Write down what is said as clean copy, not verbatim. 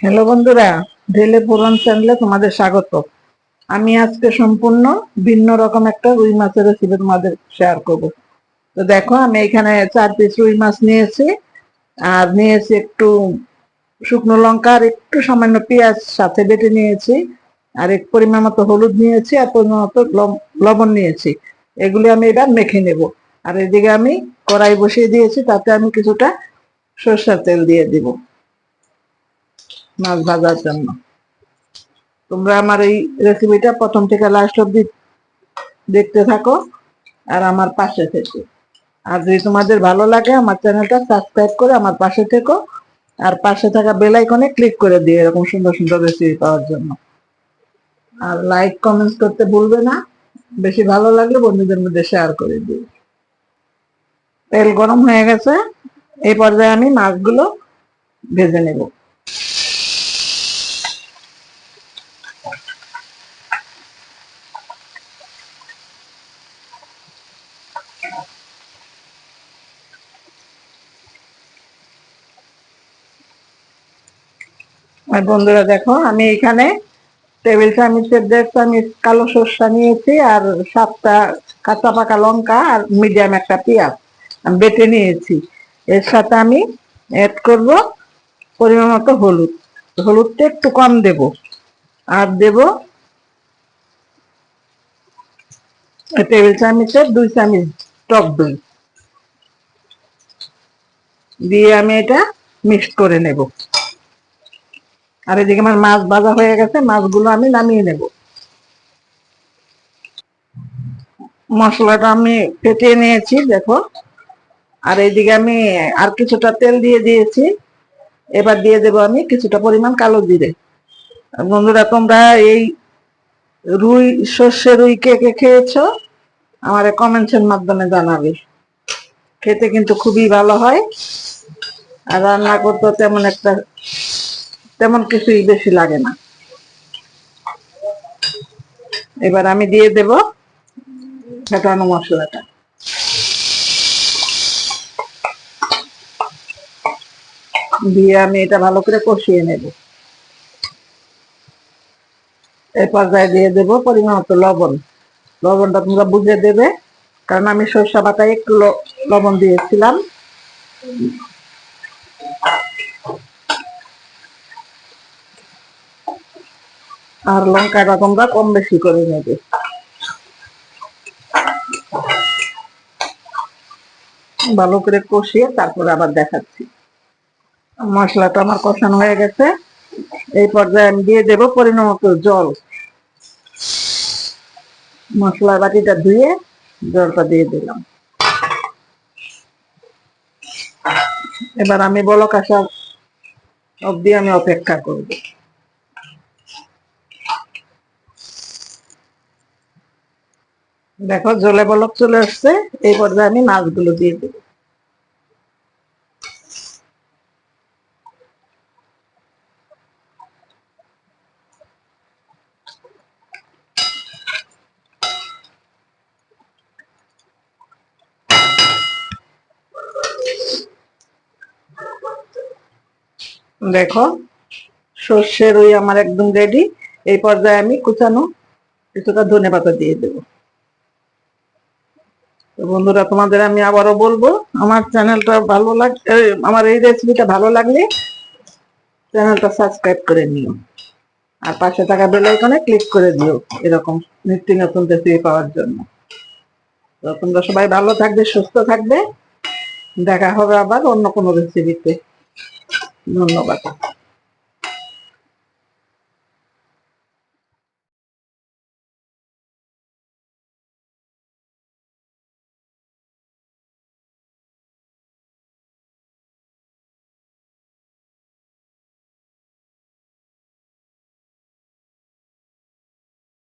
Hello বন্ধুরা, ঢেলে পুরান চ্যানেলে তোমাদের স্বাগত। আমি আজকে সম্পূর্ণ ভিন্ন রকম একটা রুই মাছের রেসিপি তোমাদের শেয়ার করব। তো দেখো, আমি এখানে 4 পিস রুই মাছ নিয়েছি, আর নিয়েছি একটু শুকনো লঙ্কা, আর একটু সামান্য পেঁয়াজ সাথে বেটে নিয়েছি, আর এক পরিমাণ মতো হলুদ নিয়েছি, আর পরিমাণ মতো লবণ নিয়েছি। এগুলি আমি এবার মেখে নেব। আর এদিকে আমি কড়াই বসিয়ে দিয়েছি, তাতে আমি কিছুটা সরষের তেল দিয়ে দিব মাছ ভাজার জন্য। তোমরা আমার এই রেসিপিটা প্রথম থেকে লাস্ট অব্দি দেখতে থাকো, আর আমার পাশে থেকো। আর যদি তোমাদের ভালো লাগে, আমার চ্যানেলটা সাবস্ক্রাইব করে আমার পাশে থেকো, আর পাশে থাকা বেল আইকনে ক্লিক করে দিও এরকম সুন্দর সুন্দর রেসিপি পাওয়ার জন্য। আর লাইক কমেন্টস করতে ভুলবে না। বেশি ভালো লাগলে বন্ধুদের মধ্যে শেয়ার করে দিও। তেল গরম হয়ে গেছে, এই পর্যায়ে আমি মাছগুলো ভেজে নেব। আর বন্ধুরা দেখো, আমি এখানে টেবিল চামচের 1.5 চামচ কালো সরষা নিয়েছি, আর 7টা কাঁচা পাকা লঙ্কা, আর মিডিয়াম একটা পেঁয়াজ বেটে নিয়েছি। এর সাথে আমি অ্যাড করব পরিমাণ মতো হলুদ। হলুদটা একটু কম দেব। আর দেব টেবিল চামচের 2 চামচ টক দই দিয়ে আমি এটা মিক্স করে নেব। আর এদিকে আমার মাছ ভাজা হয়ে গেছে, মাছগুলো আমি নামিয়ে নেব। মশলাটা আমি ফেটিয়ে নিয়েছি দেখো। আর এইদিকে আমি আর কিছুটা তেল দিয়ে দিয়েছি। এবার দিয়ে দেবো আমি কিছুটা পরিমাণ কালো জিরে। বন্ধুরা, তোমরা এই রুই, সর্ষে রুই কে কে খেয়েছো আমার কমেন্টসের মাধ্যমে জানাবে। খেতে কিন্তু খুবই ভালো হয়, আর রান্না করতে তেমন কিছুই বেশি লাগে না। এবার আমি দিয়ে দেব ফেটানো মশলাটা। দিয়ে আমি এটা ভালো করে কষিয়ে নেব। এই পর্যায়ে দিয়ে দেব পরিমাণ মতো লবণ। লবণটা তোমরা বুঝে দেবে, কারণ আমি সরষা বাটায় একটু লবণ দিয়েছিলাম। আর লঙ্কাটা তোমরা কম বেশি করে নেবে। ভালো করে কষিয়ে তারপরে আবার দেখাচ্ছি। মশলাটা আমার কষানো হয়ে গেছে। এই পর্যায়ে আমি দিয়ে দেব পরিমাণ মতো জল। মশলার বাটিটা ধুয়ে জলটা দিয়ে দিলাম। এবার আমি বলক আসা অব্দি আমি অপেক্ষা করব। দেখো, জলে বলক চলে আসছে। এই পর্যায়ে আমি মাছগুলো দিয়ে দেব। দেখো, সর্ষে রুই আমার একদম রেডি। এই পর্যায়ে আমি কুচানো কিছুটা ধনেপাতা দিয়ে দেব। তো বন্ধুরা, তোমাদের আমি আবারও বলবো, আমার চ্যানেলটা ভালো আমার এই রেসিপিটা ভালো লাগলে চ্যানেলটা সাবস্ক্রাইব করে নিও, আর পাশে থাকা বেল আইকনে ক্লিক করে দিও এরকম নিত্য নতুন রেসিপি পাওয়ার জন্য। তো তোমরা সবাই ভালো থাকবে, সুস্থ থাকবে। দেখা হবে আবার অন্য কোনো রেসিপিতে। ধন্যবাদ।